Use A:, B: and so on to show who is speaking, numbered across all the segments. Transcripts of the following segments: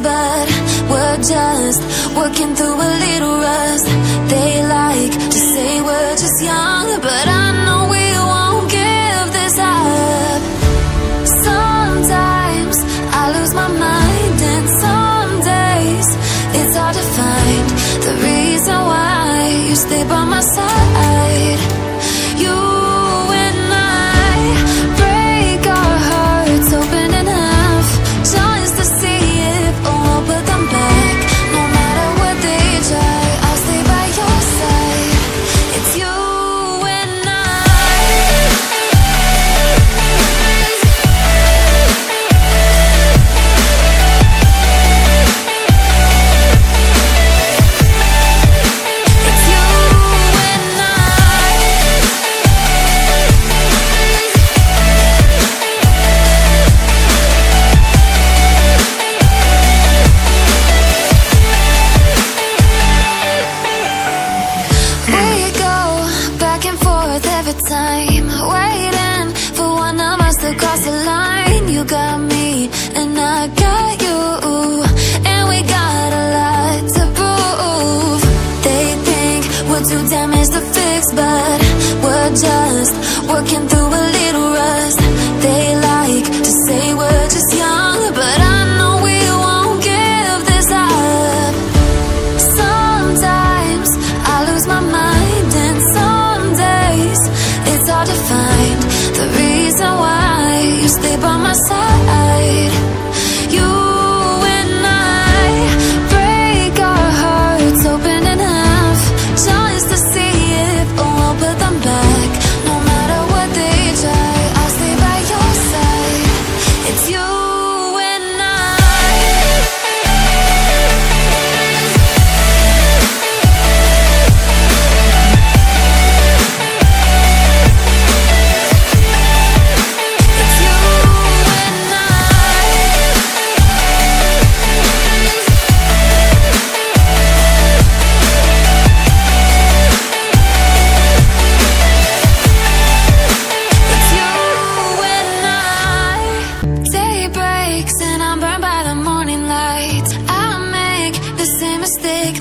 A: but we're just working through a little rust. They like to say we're just young, but I know we won't give this up. Sometimes I lose my mind, and some days it's hard to find the reason why you stay by my side. You and I break our hearts open enough just to see if we'll put them back. No matter what they try, I'll stay by your side. It's you and time, waiting for one of us to cross the line. You got me and I got you, and we got a lot to prove. They think we're too damaged to fix, but we're just working through a little rust. They like to say we're just young, but I know we won't give this up. Sometimes I lose my mind, and some days it's hard to find the reason why you stay by my side. You and I break our hearts open enough just to see if we'll put them back. No matter what they try, I'll stay by your side. It's you and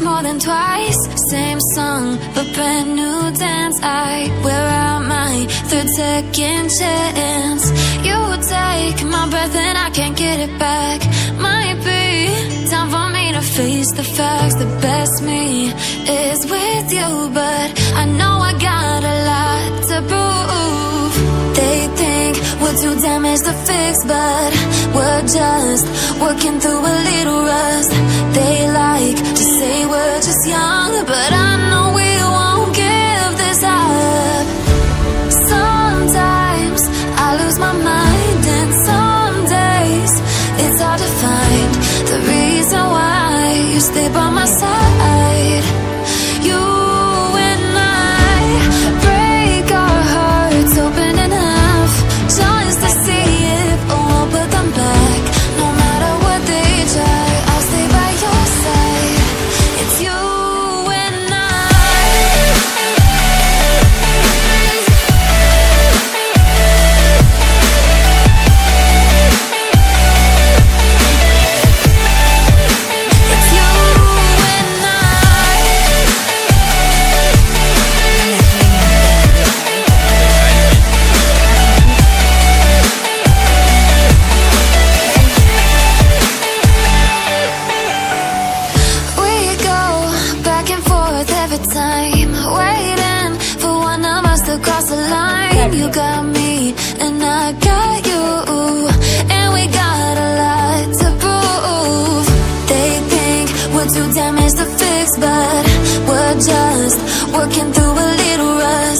A: more than twice, same song, but brand new dance. I wear out my third second chance. You take my breath and I can't get it back. Might be time for me to face the facts. The best me is with you, but I know I got a lot to prove. They think we're too damaged to fix, but we're just working through a little rust. They like to say we're just young, but I know we won't give this up. Sometimes I lose my mind, and some days it's hard to find the reason why you stay by my side. You and I break our hearts open enough just to see if we'll put them back. No matter what they try, I'll stay by your side. It's you and time, waiting for one of us to cross the line. You got me and I got you, and we got a lot to prove. They think we're too damaged to fix, but we're just working through a little rust.